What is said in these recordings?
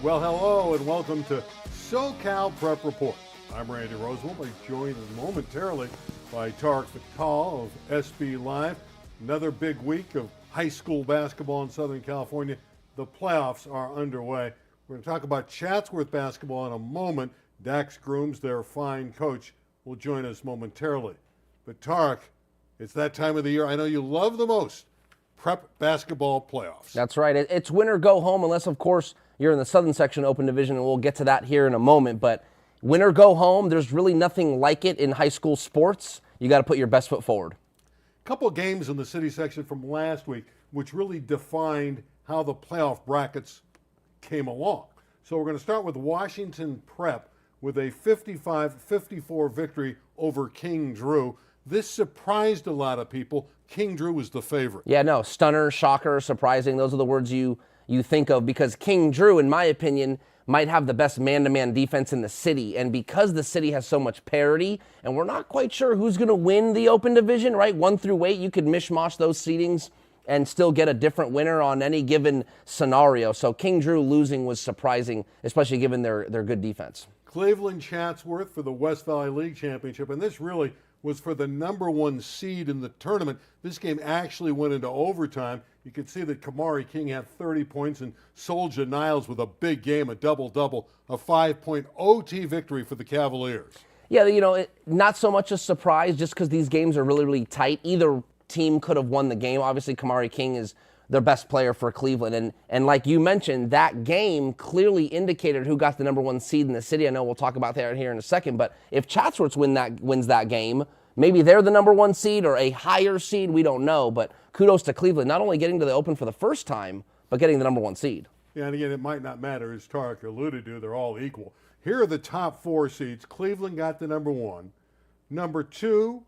Well, hello and welcome to SoCal Prep Report. I'm Randy Roosevelt. I'm joined momentarily by Tarek of SB Live. Another big week of high school basketball in Southern California. The playoffs are underway. We're going to talk about Chatsworth basketball in a moment. Dax Grooms, their fine coach, will join us momentarily. But Tarek, it's that time of the year I know you love the most, prep basketball playoffs. That's right. It's win or go home, unless, of course, you're in the Southern Section Open Division, and we'll get to that here in a moment. But win or go home, there's really nothing like it in high school sports. You got to put your best foot forward. A couple of games in the city section from last week, which really defined how the playoff brackets came along. So we're going to start with Washington Prep with a 55-54 victory over King Drew. This surprised a lot of people. King Drew was the favorite. Yeah, no, stunner, shocker, surprising. Those are the words you think of, because King Drew, in my opinion, might have the best man-to-man defense in the city. And because the city has so much parity, and we're not quite sure who's going to win the Open Division, right? 1 through 8, you could mishmash those seedings and still get a different winner on any given scenario. So King Drew losing was surprising, especially given their good defense. Cleveland Chatsworth for the West Valley League Championship, and this really was for the #1 seed in the tournament. This game actually went into overtime. You could see that Kamari King had 30 points and Soldier Niles with a big game, a double-double, a 5-point OT victory for the Cavaliers. Yeah, not so much a surprise just because these games are really, really tight. Either team could have won the game. Obviously, Kamari King is their best player for Cleveland. And like you mentioned, that game clearly indicated who got the #1 seed in the city. I know we'll talk about that here in a second, but if Chatsworth wins that game, maybe they're the #1 seed or a higher seed. We don't know, but kudos to Cleveland, not only getting to the Open for the first time, but getting the #1 seed. Yeah, and again, it might not matter, as Tarek alluded to, they're all equal. Here are the top 4 seeds. Cleveland got the #1. #2,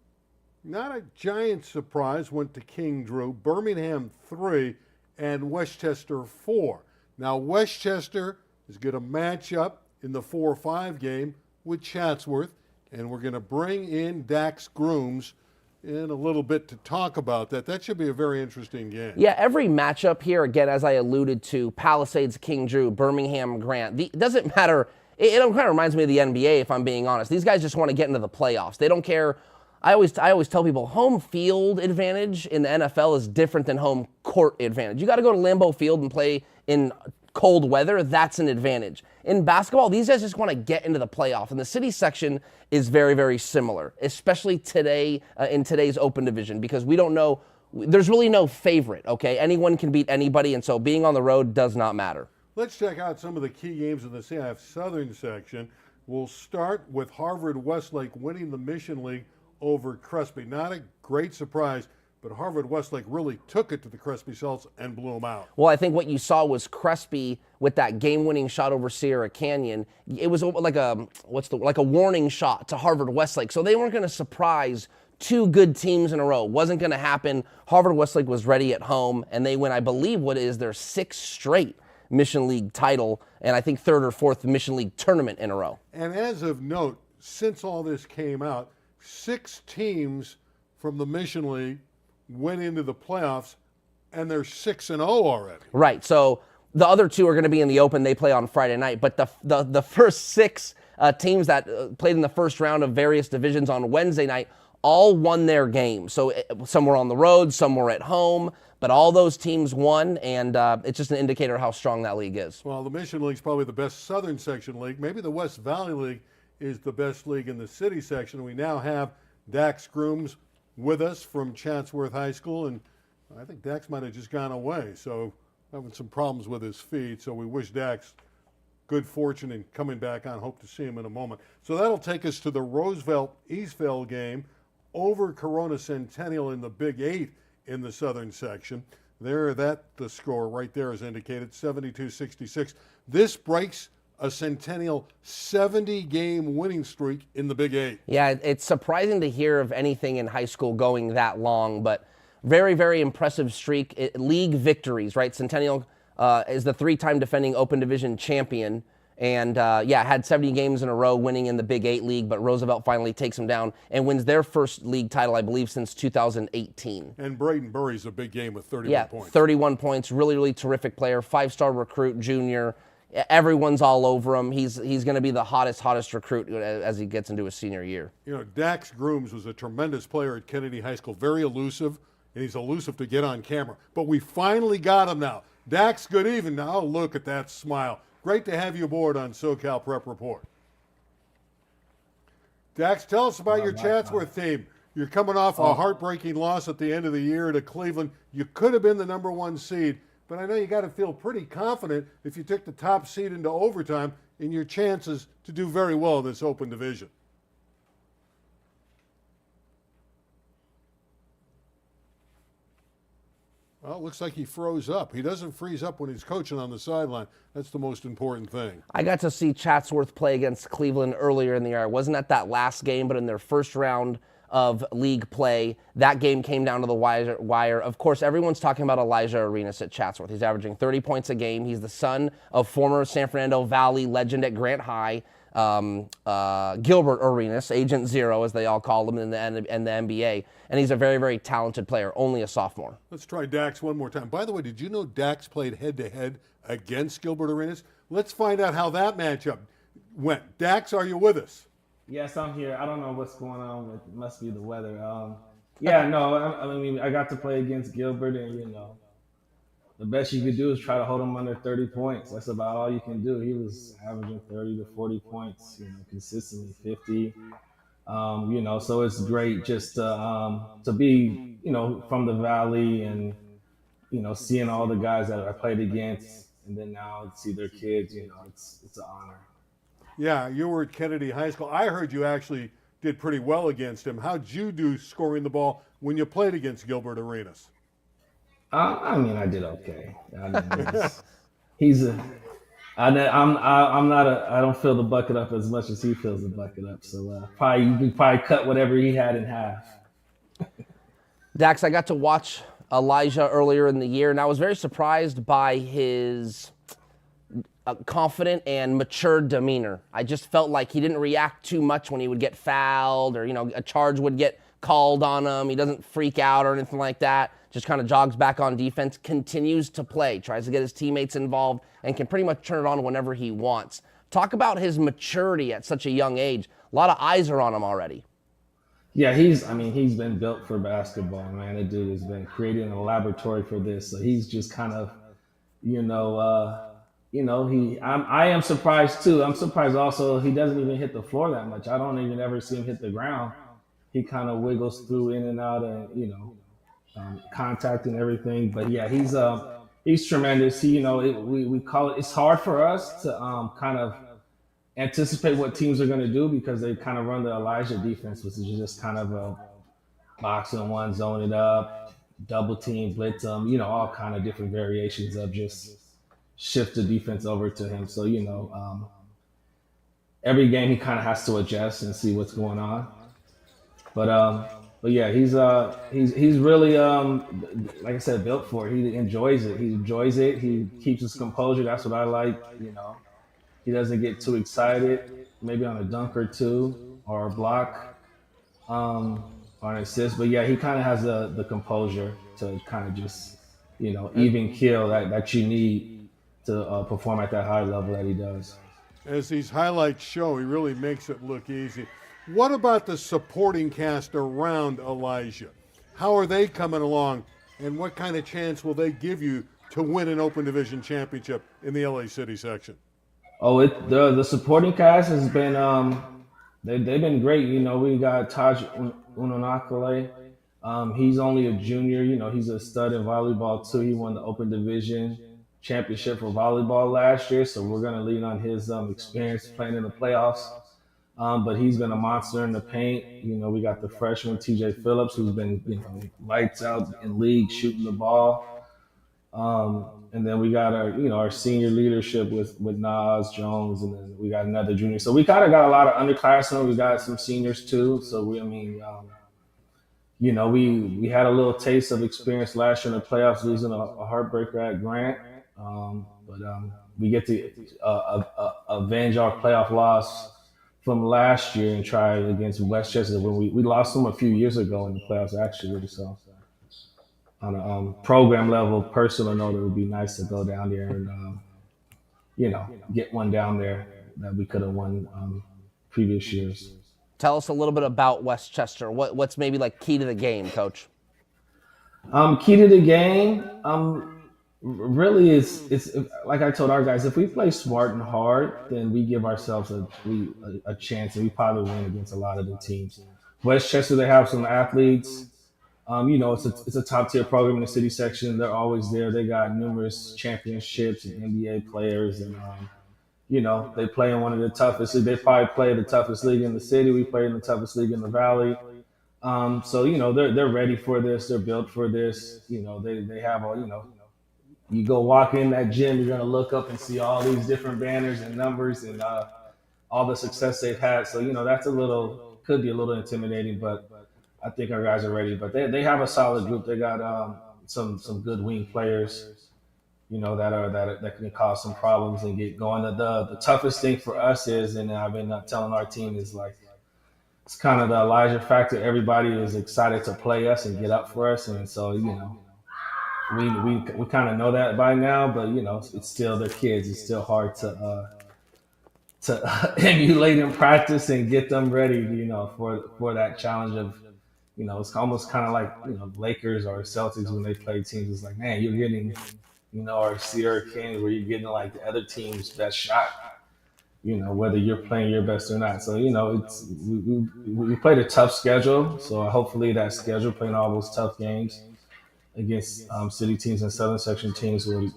not a giant surprise, went to King Drew. Birmingham 3 and Westchester 4. Now Westchester is going to match up in the 4-5 game with Chatsworth, and we're going to bring in Dax Grooms in a little bit to talk about that. That should be a very interesting game. Yeah, every matchup here, again, as I alluded to, Palisades, King Drew, Birmingham, Grant, it doesn't matter. It kind of reminds me of the NBA, if I'm being honest. These guys just want to get into the playoffs. They don't care. I always tell people home field advantage in the NFL is different than home court advantage. You got to go to Lambeau Field and play in cold weather. That's an advantage. In basketball, these guys just want to get into the playoff, and the city section is very, very similar, especially today in today's Open Division, because we don't know. There's really no favorite, okay? Anyone can beat anybody, and so being on the road does not matter. Let's check out some of the key games in the CIF Southern section. We'll start with Harvard-Westlake winning the Mission League over Crespi. Not a great surprise, but Harvard-Westlake really took it to the Crespi Celts and blew them out. Well, I think what you saw was Crespi with that game-winning shot over Sierra Canyon. It was like a warning shot to Harvard-Westlake. So they weren't going to surprise 2 good teams in a row. Wasn't going to happen. Harvard-Westlake was ready at home, and they win, I believe, what is their 6th straight Mission League title, and I think 3rd or 4th Mission League tournament in a row. And as of note, since all this came out, 6 teams from the Mission League went into the playoffs, and they're 6-0 already. Right. So the other 2 are going to be in the Open. They play on Friday night. But the first 6 teams that played in the first round of various divisions on Wednesday night all won their game. So some were on the road, some were at home, but all those teams won, and it's just an indicator of how strong that league is. Well, the Mission League's probably the best Southern Section league. Maybe the West Valley League is the best league in the city section. We now have Dax Grooms with us from Chatsworth High School, and I think Dax might have just gone away, so having some problems with his feed, so we wish Dax good fortune in coming back on. Hope to see him in a moment. So that'll take us to the Roosevelt-Eastvale game over Corona Centennial in the Big 8 in the Southern section. The score right there is indicated, 72-66. This breaks a Centennial 70-game winning streak in the Big 8. Yeah, it's surprising to hear of anything in high school going that long, but very, very impressive streak. League victories, right? Centennial is the 3-time defending Open Division champion, and had 70 games in a row winning in the Big 8 league, but Roosevelt finally takes them down and wins their first league title, I believe, since 2018. And Braden Burry's a big game with 31 points. 31 points. Really, really terrific player. 5-star recruit, junior. everyone's all over him. He's going to be the hottest recruit as he gets into his senior year. You know, Dax Grooms was a tremendous player at Kennedy High School, very elusive, and he's elusive to get on camera. But we finally got him now. Dax, good evening. Now, look at that smile. Great to have you aboard on SoCal Prep Report. Dax, tell us about your Chatsworth team. You're coming off a heartbreaking loss at the end of the year to Cleveland. You could have been the #1 seed, but I know you got to feel pretty confident if you took the top seed into overtime in your chances to do very well in this open division. Well, it looks like he froze up. He doesn't freeze up when he's coaching on the sideline. That's the most important thing. I got to see Chatsworth play against Cleveland earlier in the year. I wasn't at that last game, but in their first round of league play, that game came down to the wire. Of course, everyone's talking about Elijah Arenas at Chatsworth. He's averaging 30 points a game. He's the son of former San Fernando Valley legend at Grant High, Gilbert Arenas, Agent Zero, as they all call him in the NBA. And he's a very, very talented player, only a sophomore. Let's try Dax one more time. By the way, did you know Dax played head-to-head against Gilbert Arenas? Let's find out how that matchup went. Dax, are you with us? Yes, I'm here. I don't know what's going on. It must be the weather. Yeah, no, I mean, I got to play against Gilbert, and, you know, the best you could do is try to hold him under 30 points. That's about all you can do. He was averaging 30 to 40 points, you know, consistently 50. You know, so it's great just to be, you know, from the Valley and, you know, seeing all the guys that I played against, and then now see their kids, you know, it's an honor. Yeah, you were at Kennedy High School. I heard you actually did pretty well against him. How'd you do scoring the ball when you played against Gilbert Arenas? I mean, I did okay. I mean, I don't fill the bucket up as much as he fills the bucket up. So you could probably cut whatever he had in half. Dax, I got to watch Alijah earlier in the year, and I was very surprised by his confident and mature demeanor. I just felt like he didn't react too much when he would get fouled or, you know, a charge would get called on him. He doesn't freak out or anything like that. Just kind of jogs back on defense, continues to play, tries to get his teammates involved, and can pretty much turn it on whenever he wants. Talk about his maturity at such a young age. A lot of eyes are on him already. Yeah, he's been built for basketball, man. The dude has been creating a laboratory for this. So he's just kind of, I am surprised too. I'm surprised also he doesn't even hit the floor that much. I don't even ever see him hit the ground. He kind of wiggles through in and out and, contact and everything. But yeah, he's tremendous. We call it, it's hard for us to kind of anticipate what teams are going to do because they kind of run the Alijah defense, which is just kind of a box and one, zone it up, double team, blitz them, all kind of different variations of just shift the defense over to him. So, every game he kind of has to adjust and see what's going on. But yeah, he's really, like I said, built for it. He enjoys it. He enjoys it. He keeps his composure. That's what I like, He doesn't get too excited, maybe on a dunk or two or a block or an assist. But yeah, he kind of has the composure to kind of just, even keel that you need to perform at that high level that he does. As these highlights show, he really makes it look easy. What about the supporting cast around Alijah? How are they coming along, and what kind of chance will they give you to win an Open Division championship in the LA City section? Oh, the supporting cast has been they've been great. We got Taj Unonakale. He's only a junior. He's a stud in volleyball too. He won the Open Division championship for volleyball last year, so we're gonna lean on his experience playing in the playoffs. But he's been a monster in the paint. We got the freshman TJ Phillips, who's been lights out in league shooting the ball. And then we got our senior leadership with Nas Jones, and then we got another junior. So we kind of got a lot of underclassmen. We got some seniors too. So we had a little taste of experience last year in the playoffs, losing a heartbreaker at Grant. But we get to avenge our playoff loss from last year and try against Westchester when we lost them a few years ago in the playoffs actually. So on a program level, personal note, it would be nice to go down there and get one down there that we could have won previous years. Tell us a little bit about Westchester. What's maybe like key to the game, Coach? Key to the game, really is it's like I told our guys, if we play smart and hard, then we give ourselves a chance, and we probably win against a lot of the teams. Westchester, they have some athletes. It's a top tier program in the city section. They're always there. They got numerous championships and NBA players, and they play in one of the toughest. They probably play the toughest league in the city. We play in the toughest league in the valley. They're ready for this. They're built for this. They have all. You go walk in that gym, you're gonna look up and see all these different banners and numbers and all the success they've had. So that's could be a little intimidating, but I think our guys are ready. But they have a solid group. They got some good wing players, that can cause some problems and get going. The toughest thing for us is, and I've been telling our team, is like it's kind of the Elijah factor. Everybody is excited to play us and get up for us, and so we kind of know that by now. But it's still their kids. It's still hard to emulate in practice and get them ready, for that challenge of, it's almost kind of like, Lakers or Celtics when they play teams. It's like, man, you're getting, or Sierra Kings where you're getting like the other team's best shot, whether you're playing your best or not. So, we played a tough schedule. So hopefully that schedule, playing all those tough games against city teams and Southern Section teams will,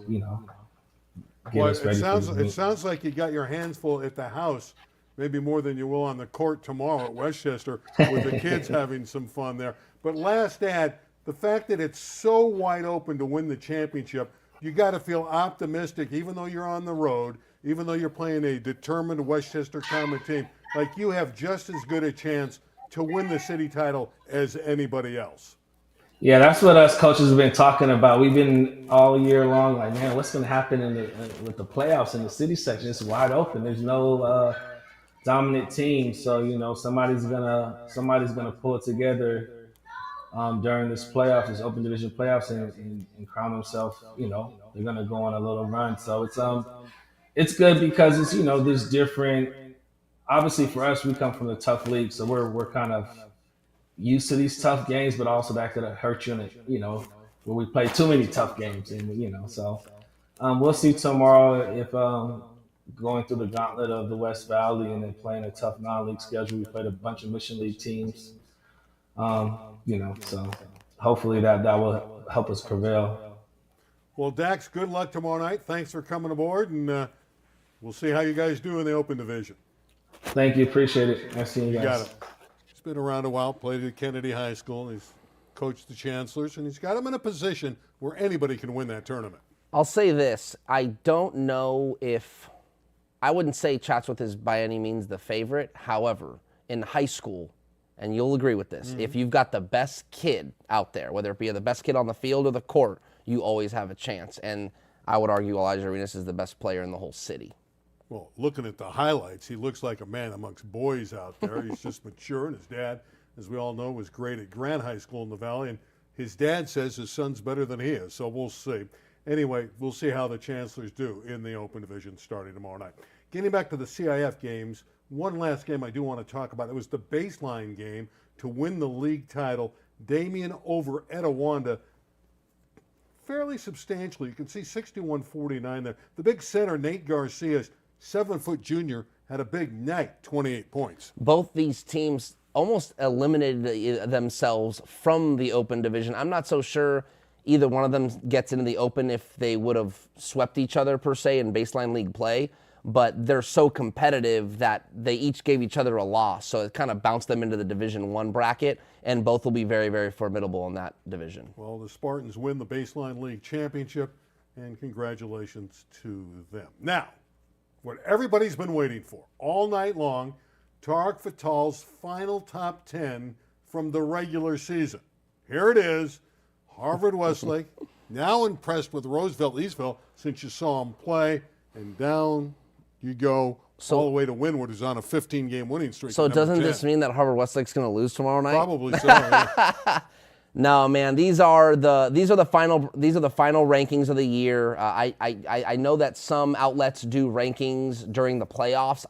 get us ready it sounds like you got your hands full at the house, maybe more than you will on the court tomorrow at Westchester with the kids having some fun there. But last ad, the fact that it's so wide open to win the championship, you got to feel optimistic, even though you're on the road, even though you're playing a determined Westchester Common team. Like, you have just as good a chance to win the city title as anybody else. Yeah, that's what us coaches have been talking about. We've been all year long like, man, what's going to happen with the playoffs in the city section? It's wide open. There's no dominant team, so somebody's gonna pull it together during this open division playoffs, and crown themselves. They're gonna go on a little run. So it's good because it's there's different. Obviously, for us, we come from the tough league, so we're kind of used to these tough games, but also that could hurt you when we play too many tough games, and so we'll see tomorrow if going through the gauntlet of the West Valley and then playing a tough non-league schedule. We played a bunch of Mission League teams, so hopefully that will help us prevail. Well, Dax, good luck tomorrow night. Thanks for coming aboard, and we'll see how you guys do in the Open Division. Thank you. Appreciate it. Nice seeing you guys. You got it. He's been around a while, played at Kennedy High School. He's coached the Chancellors, and he's got them in a position where anybody can win that tournament. I'll say this. I don't know if – I wouldn't say Chatsworth is by any means the favorite. However, in high school, and you'll agree with this, if you've got the best kid out there, whether it be the best kid on the field or the court, you always have a chance. And I would argue Elijah Arenas is the best player in the whole city. Well, looking at the highlights, he looks like a man amongst boys out there. He's just mature, and his dad, as we all know, was great at Grant High School in the Valley, and his dad says his son's better than he is, so we'll see. Anyway, we'll see how the Chancellors do in the Open Division starting tomorrow night. Getting back to the CIF games, one last game I do want to talk about. It was the baseline game to win the league title. Damien over Etiwanda fairly substantially. You can see 61-49 there. The big center, Nate Garcia, 7-foot junior, had a big night, 28 points. Both these teams almost eliminated themselves from the Open Division. I'm not so sure either one of them gets into the Open if they would have swept each other, per se, in baseline league play. But they're so competitive that they each gave each other a loss. So it kind of bounced them into the Division I bracket, and both will be very, very formidable in that division. Well, the Spartans win the baseline league championship, and congratulations to them. Now, what everybody's been waiting for all night long, Tarek Fatal's final top 10 from the regular season. Here it is, Harvard Westlake, now impressed with Roosevelt Eastville since you saw him play, and down you go all the way to Wynwood, who's on a 15-game winning streak. So doesn't this mean that Harvard Westlake's going to lose tomorrow night? Probably so. Yeah. No, man, these are the final rankings of the year. I know that some outlets do rankings during the playoffs.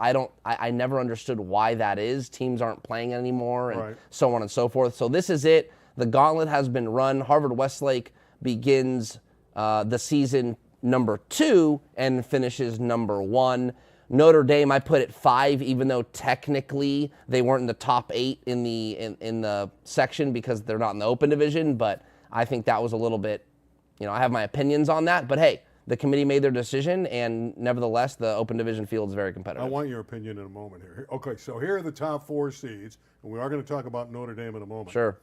I never understood why that is. Teams aren't playing anymore, and so on and so forth. So this is it. The gauntlet has been run. Harvard Westlake begins the season number 2 and finishes number 1. Notre Dame, I put at 5, even though technically they weren't in the top 8 in the section because they're not in the open division. But I think that was a little bit, I have my opinions on that. But hey, the committee made their decision, and nevertheless, the open division field is very competitive. I want your opinion in a moment here. Okay, so here are the top 4 seeds, and we are going to talk about Notre Dame in a moment. Sure.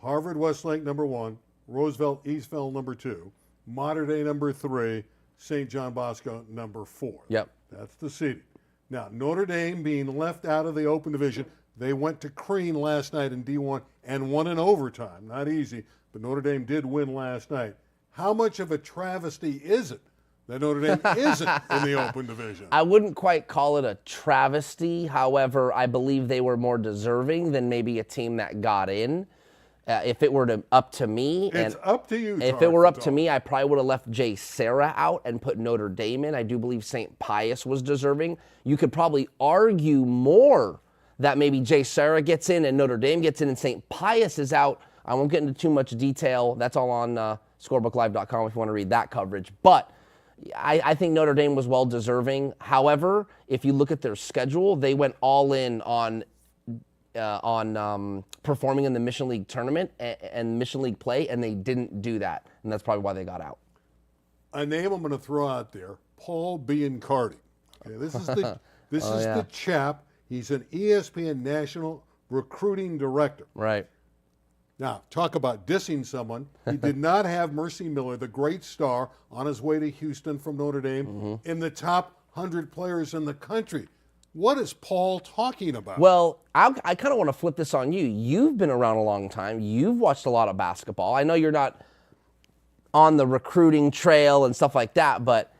Harvard Westlake number 1, Roosevelt Eastville number 2, Mater Dei number 3, St. John Bosco number 4. Yep. That's the seeding. Now, Notre Dame being left out of the open division, they went to Crean last night in D1 and won in overtime. Not easy, but Notre Dame did win last night. How much of a travesty is it that Notre Dame isn't in the open division? I wouldn't quite call it a travesty. However, I believe they were more deserving than maybe a team that got in. If it were up to me, it's up to you. If it were up to me, I probably would have left Jay Sarah out and put Notre Dame in. I do believe St. Pius was deserving. You could probably argue more that maybe Jay Sarah gets in and Notre Dame gets in and St. Pius is out. I won't get into too much detail. That's all on scorebooklive.com if you want to read that coverage. But I think Notre Dame was well deserving. However, if you look at their schedule, they went all in on performing in the Mission League tournament and Mission League play, and they didn't do that, and that's probably why they got out. A name I'm going to throw out there, Paul Biancardi. Okay, this is the chap. He's an ESPN National Recruiting Director. Right. Now, talk about dissing someone. He did not have Mercy Miller, the great star, on his way to Houston from Notre Dame in the top 100 players in the country. What is Paul talking about? Well, I kind of want to flip this on you. You've been around a long time. You've watched a lot of basketball. I know you're not on the recruiting trail and stuff like that, but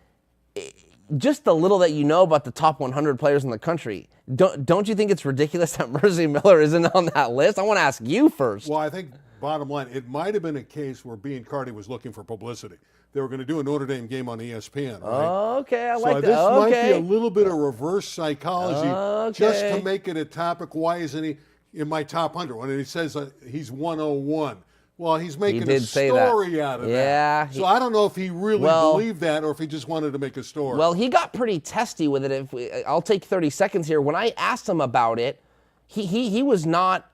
just the little that you know about the top 100 players in the country, don't you think it's ridiculous that Mercy Miller isn't on that list? I want to ask you first. Well, I think bottom line, it might have been a case where Biancardi was looking for publicity. They were going to do a Notre Dame game on ESPN, right? Okay, I like that. So this might be a little bit of reverse psychology just to make it a topic. Why isn't he in my top 100? When he says he's 101. Well, he's making a story out of that. So I don't know if he really believed that or if he just wanted to make a story. Well, he got pretty testy with it. I'll take 30 seconds here. When I asked him about it, he was not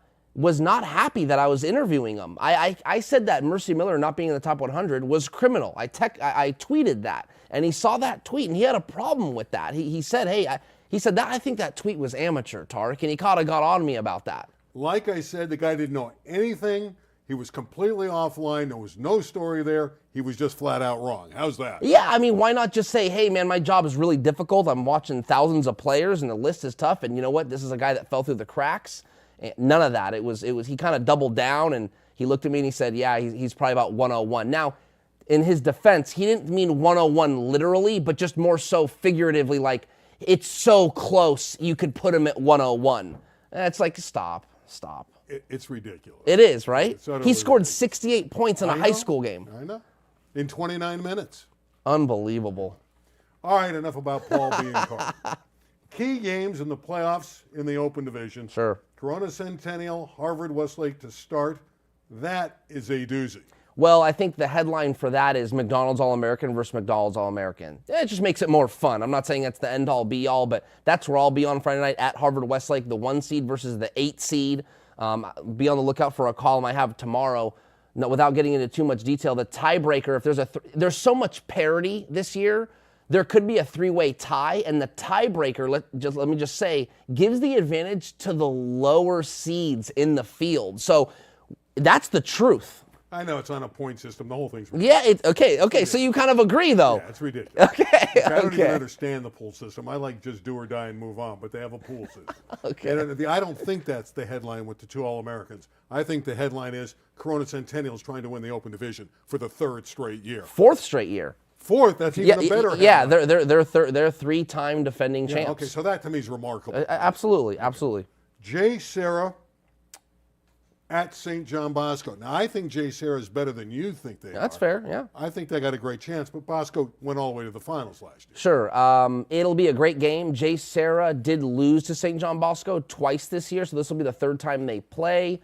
happy that I was interviewing him. I said that Mercy Miller not being in the top 100 was criminal. I tweeted that, and he saw that tweet, and he had a problem with that. He said, hey, I think that tweet was amateur, Tarek, and he kind of got on me about that. Like I said, the guy didn't know anything. He was completely offline. There was no story there. He was just flat out wrong. How's that? Yeah, I mean, why not just say, hey, man, my job is really difficult. I'm watching thousands of players, and the list is tough, and you know what? This is a guy that fell through the cracks. None of that. It was. He kind of doubled down, and he looked at me and he said, yeah, he's probably about 101. Now, in his defense, he didn't mean 101 literally, but just more so figuratively, like it's so close you could put him at 101. It's like, stop. It's ridiculous. It is, right? He scored ridiculous. 68 points in a high school game. I know. In 29 minutes. Unbelievable. All right, enough about Paul Biancardi. Key games in the playoffs in the open division. Sure. Corona Centennial, Harvard Westlake to start. That is a doozy. Well, I think the headline for that is McDonald's All-American versus McDonald's All-American. It just makes it more fun. I'm not saying that's the end-all, be-all, but that's where I'll be on Friday night at Harvard Westlake, the 1 seed versus the 8 seed. Be on the lookout for a column I have tomorrow. No, without getting into too much detail, the tiebreaker, if there's so much parity this year, there could be a 3-way tie, and the tiebreaker, let me just say, gives the advantage to the lower seeds in the field. So that's the truth. I know it's on a point system. The whole thing's ridiculous. Yeah, okay. So you kind of agree, though. Yeah, it's ridiculous. Okay. I don't even understand the pool system. I like just do or die and move on, but they have a pool system. Okay. And I don't think that's the headline with the 2 All-Americans. I think the headline is Corona Centennial is trying to win the Open Division for the 3rd straight year. 4th straight year. 4th, that's even a better headline. Yeah, they're 3-time defending champs. Okay, so that to me is remarkable. Absolutely. Jay Sarah, at St. John Bosco. Now, I think Jay Serra is better than you think they are. That's fair, yeah. I think they got a great chance, but Bosco went all the way to the finals last year. Sure. It'll be a great game. Jay Serra did lose to St. John Bosco twice this year, so this will be the third time they play.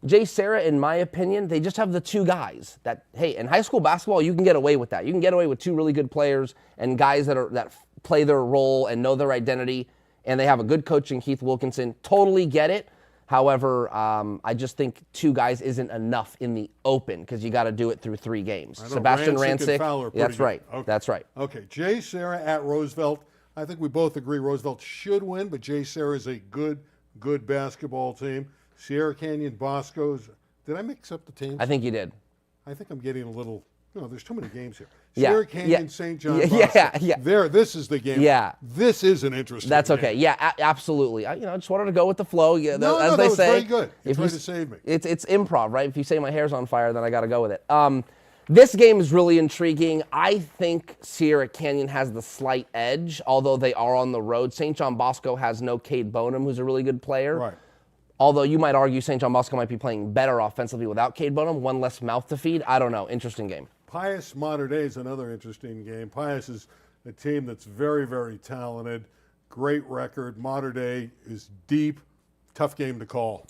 Jay Serra, in my opinion, they just have the two guys that, hey, in high school basketball, you can get away with that. You can get away with two really good players and guys that play their role and know their identity, and they have a good coach in Keith Wilkinson. Totally get it. However, I just think two guys isn't enough in the open because you got to do it through 3 games. Sebastian Rancic and Fowler Rancic, that's good. right. Okay. That's right. Okay, Jay Serra at Roosevelt. I think we both agree Roosevelt should win, but Jay Serra is a good basketball team. Sierra Canyon, Bosco's. Did I mix up the teams? I think you did. I think I'm getting a little. No, there's too many games here. Yeah, Sierra Canyon, yeah, St. John, yeah, Bosco. yeah. There, this is the game. Yeah. This is an interesting That's game. okay. Yeah, absolutely. I just wanted to go with the flow. Yeah, No, as that they was say, very good. You if tried to save me. It's improv, right? If you say my hair's on fire, then I got to go with it. This game is really intriguing. I think Sierra Canyon has the slight edge, although they are on the road. St. John Bosco has no Cade Bonham, who's a really good player. Right. Although you might argue St. John Bosco might be playing better offensively without Cade Bonham, one less mouth to feed. I don't know. Interesting game. Pius Mater Dei is another interesting game. Pius is a team that's very, very talented, great record. Mater Dei is deep, tough game to call.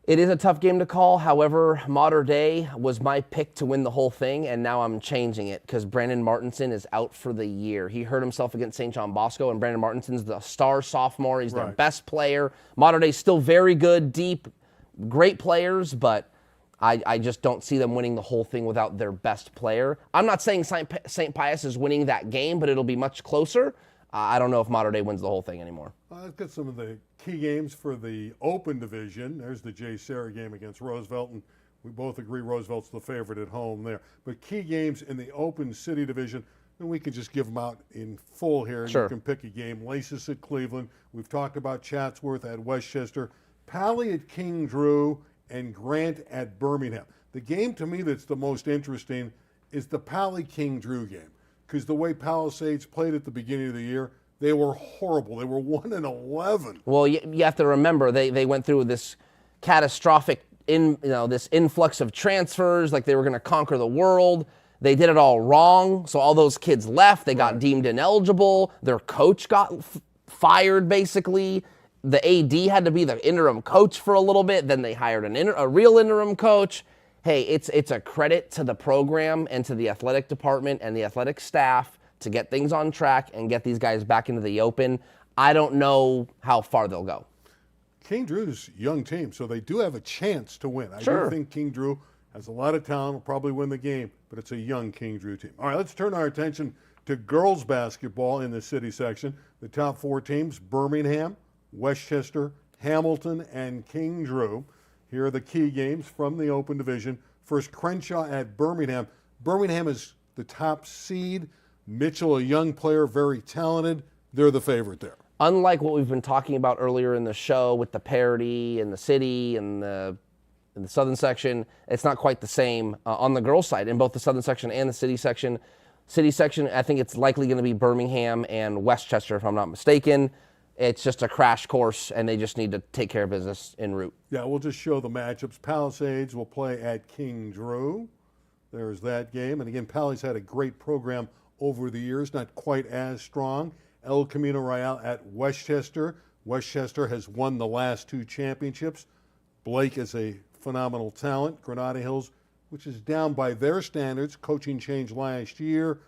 It is a tough game to call. However, Mater Dei was my pick to win the whole thing, and now I'm changing it because Brandon Martinson is out for the year. He hurt himself against St. John Bosco, and Brandon Martinson's the star sophomore. He's their best player. Mater Dei's still very good, deep, great players, but I just don't see them winning the whole thing without their best player. I'm not saying St. Pius is winning that game, but it'll be much closer. I don't know if Mater Dei wins the whole thing anymore. Let's get some of the key games for the Open Division. There's the Jay Serra game against Roosevelt, and we both agree Roosevelt's the favorite at home there. But key games in the Open City Division, and we can just give them out in full here, and Sure. You can pick a game. Laces at Cleveland. We've talked about Chatsworth at Westchester, Pally at King Drew, and Grant at Birmingham. The game to me that's the most interesting is the Pally King Drew game, because the way Palisades played at the beginning of the year, they were horrible. They were 1-11. Well, you have to remember they went through this catastrophic this influx of transfers, like they were going to conquer the world. They did it all wrong, so all those kids left. They got deemed ineligible. Their coach got fired, basically. The AD had to be the interim coach for a little bit. Then they hired a real interim coach. Hey, it's a credit to the program and to the athletic department and the athletic staff to get things on track and get these guys back into the Open. I don't know how far they'll go. King Drew's a young team, so they do have a chance to win. I Sure. do think King Drew has a lot of talent, will probably win the game, but it's a young King Drew team. All right, let's turn our attention to girls basketball in the city section. The top 4 teams, Birmingham, Westchester, Hamilton, and King Drew. Here are the key games from the Open Division. First, Crenshaw at Birmingham. Birmingham is the top seed. Mitchell, a young player, very talented. They're the favorite there. Unlike what we've been talking about earlier in the show with the parity and the city and the southern section, it's not quite the same on the girls' side in both the southern section and the city section. City section, I think it's likely going to be Birmingham and Westchester, if I'm not mistaken. It's just a crash course, and they just need to take care of business en route. Yeah, we'll just show the matchups. Palisades will play at King Drew. There's that game. And again, Pally's had a great program over the years, not quite as strong. El Camino Real at Westchester. Westchester has won the last 2 championships. Blake is a phenomenal talent. Granada Hills, which is down by their standards, coaching change last year.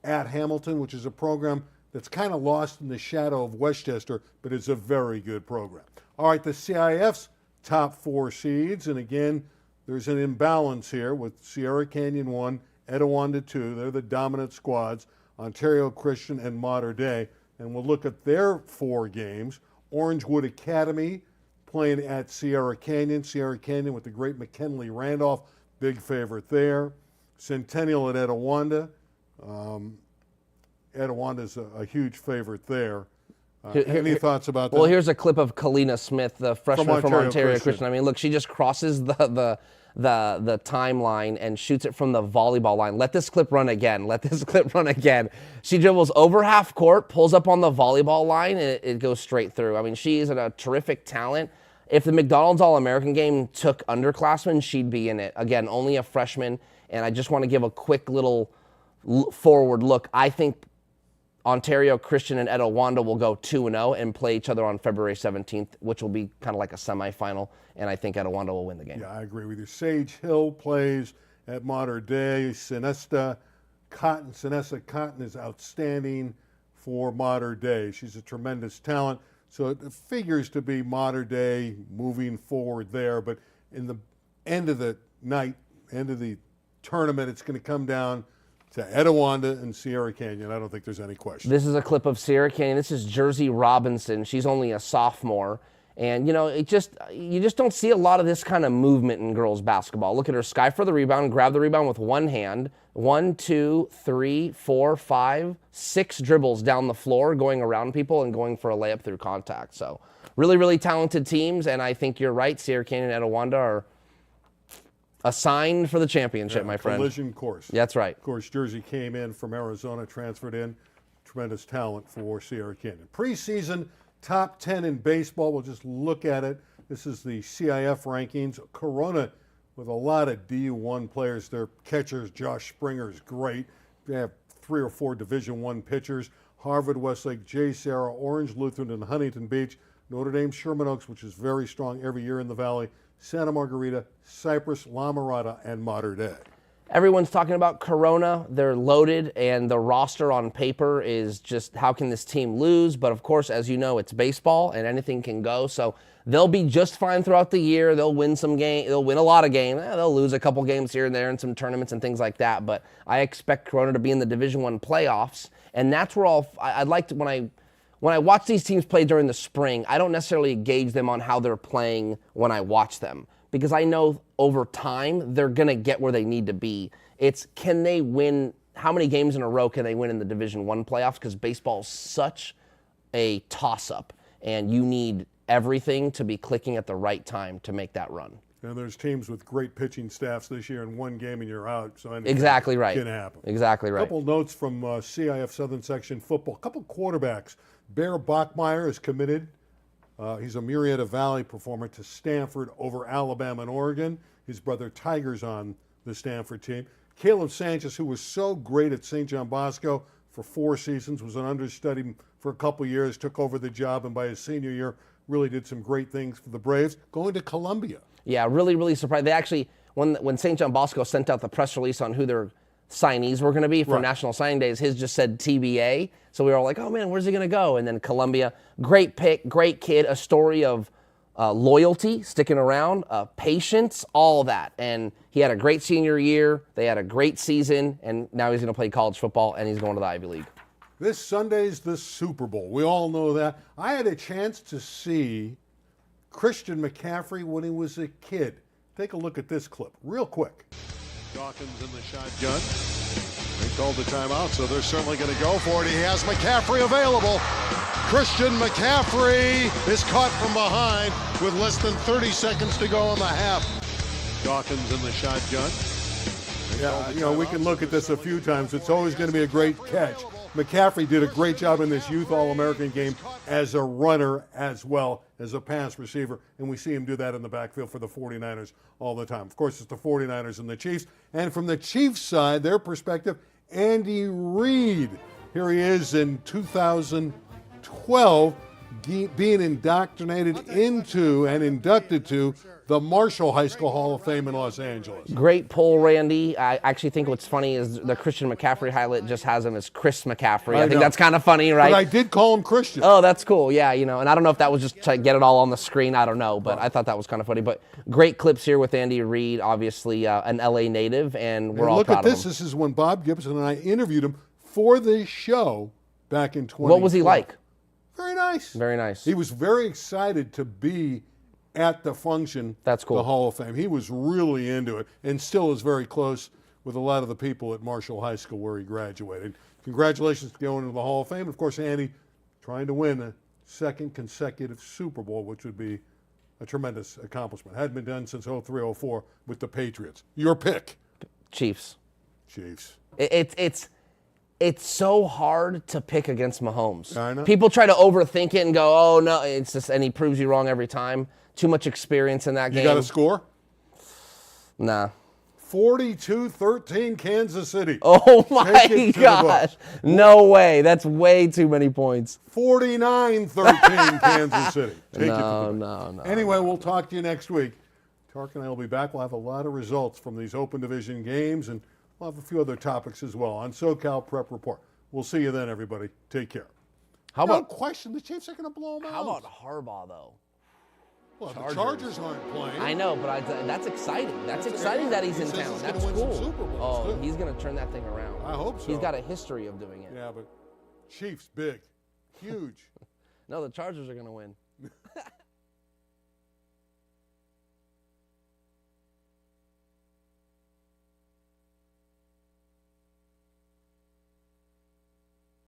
At Hamilton, which is a program that's kind of lost in the shadow of Westchester, but it's a very good program. All right, the CIF's top 4 seeds, and again, there's an imbalance here with Sierra Canyon 1, Etiwanda 2. They're the dominant squads. Ontario Christian and Mater Dei. And we'll look at their 4 games. Orangewood Academy playing at Sierra Canyon. Sierra Canyon with the great McKinley Randolph, big favorite there. Centennial at Etiwanda. Etiwanda's a huge favorite there. Any thoughts about that? Well, here's a clip of Kalina Smith, the freshman from Ontario Christian. I mean, look, she just crosses the timeline and shoots it from the volleyball line. Let this clip run again. Let this clip run again. She dribbles over half court, pulls up on the volleyball line, and it goes straight through. I mean, she is a terrific talent. If the McDonald's All-American game took underclassmen, she'd be in it. Again, only a freshman, and I just want to give a quick little forward look. I think Ontario Christian and Etiwanda will go 2-0 and play each other on February 17th, which will be kind of like a semifinal, and I think Etiwanda will win the game. Yeah, I agree with you. Sage Hill plays at Mater Dei. Sinesta Cotton is outstanding for Mater Dei. She's a tremendous talent. So it figures to be Mater Dei moving forward there. But in the end of the night, end of the tournament, it's going to come down to Etiwanda and Sierra Canyon. I don't think there's any question. This is a clip of Sierra Canyon. This is Jersey Robinson. She's only a sophomore. And, you know, you just don't see a lot of this kind of movement in girls basketball. Look at her, sky for the rebound, grab the rebound with one hand. 1, 2, 3, 4, 5, 6 dribbles down the floor, going around people and going for a layup through contact. So really, really talented teams. And I think you're right. Sierra Canyon and Etiwanda are assigned for the championship, my friend. Collision course. That's right. Of course, Jersey came in from Arizona, transferred in. Tremendous talent for Sierra Canyon. Preseason top 10 in baseball. We'll just look at it. This is the CIF rankings. Corona with a lot of D1 players. Their catchers, Josh Springer, is great. They have 3 or 4 Division I pitchers. Harvard, Westlake, J. Sarah, Orange, Lutheran, and Huntington Beach. Notre Dame, Sherman Oaks, which is very strong every year in the Valley. Santa Margarita, Cypress, La Mirada, and Mater Dei. Everyone's talking about Corona. They're loaded, and the roster on paper is just how can this team lose? But, of course, as you know, it's baseball, and anything can go. So they'll be just fine throughout the year. They'll win some games. They'll win a lot of games. They'll lose a couple games here and there in some tournaments and things like that. But I expect Corona to be in the Division I playoffs, and that's where I'd like to, when I watch these teams play during the spring, I don't necessarily gauge them on how they're playing when I watch them, because I know over time they're going to get where they need to be. It's can they win, how many games in a row can they win in the Division I playoffs, because baseball is such a toss-up, and you need everything to be clicking at the right time to make that run. And there's teams with great pitching staffs this year, in one game and you're out. So anything Exactly right. can happen. Exactly right. A couple notes from CIF Southern Section football. A couple quarterbacks. Bear Bachmeyer is committed. He's a Murrieta Valley performer to Stanford over Alabama and Oregon. His brother Tiger's on the Stanford team. Caleb Sanchez, who was so great at St. John Bosco for 4 seasons, was an understudy for a couple years, took over the job, and by his senior year really did some great things for the Braves, going to Columbia. Yeah, really, really surprised. They actually, when St. John Bosco sent out the press release on who their signees were going to be for National Signing Days, his just said TBA. So we were all like, oh man, where's he going to go? And then Columbia, great pick, great kid, a story of loyalty, sticking around, patience, all of that. And he had a great senior year. They had a great season, and now he's going to play college football, and he's going to the Ivy League. This Sunday's the Super Bowl. We all know that. I had a chance to see Christian McCaffrey when he was a kid. Take a look at this clip real quick. Dawkins in the shotgun. They called the timeout, so they're certainly going to go for it. He has McCaffrey available. Christian McCaffrey is caught from behind with less than 30 seconds to go in the half. Dawkins in the shotgun. Yeah, you know, we can look at this a few times. It's always going to be a great catch. McCaffrey did a great job in this youth All-American game as a runner as well as a pass receiver, and we see him do that in the backfield for the 49ers all the time. Of course, it's the 49ers and the Chiefs. And from the Chiefs' side, their perspective, Andy Reid. Here he is in 2012 being indoctrinated into and inducted to the Marshall High School Hall of Fame in Los Angeles. Great pull, Randy. I actually think what's funny is the Christian McCaffrey highlight just has him as Chris McCaffrey. I think that's kind of funny, right? But I did call him Christian. Oh, that's cool. Yeah, you know, and I don't know if that was just to get it all on the screen. I don't know, but I thought that was kind of funny. But great clips here with Andy Reid, obviously an LA native, and we're all proud of him. Look at this. This is when Bob Gibson and I interviewed him for this show back in 2012. What was he like? Very nice. Very nice. He was very excited to be at the function. That's cool. The Hall of Fame. He was really into it and still is very close with a lot of the people at Marshall High School where he graduated. Congratulations to going into the Hall of Fame. Of course, Andy trying to win a second consecutive Super Bowl, which would be a tremendous accomplishment. Hadn't been done since 03-04 with the Patriots. Your pick. Chiefs. Chiefs. It's It's so hard to pick against Mahomes. I know. People try to overthink it and go, oh, no, it's just, and he proves you wrong every time. Too much experience in that game. You got a score? Nah. 42-13 Kansas City. Oh, my Take it to the gosh. books. No way. That's way too many points. 49-13 Kansas City. Take it to the books. No. Anyway, we'll talk to you next week. Tarek and I will be back. We'll have a lot of results from these open division games, and we'll have a few other topics as well on SoCal Prep Report. We'll see you then, everybody. Take care. How No about question, the Chiefs are going to blow them out. How about Harbaugh, though? Well, the Chargers aren't playing. I know, but that's exciting. That's exciting that he's in says town. he's gonna That's win some cool. Super Bowls, Oh, too. he's going to turn that thing around. I hope so. He's got a history of doing it. Yeah, but Chiefs, big, huge. No, the Chargers are going to win.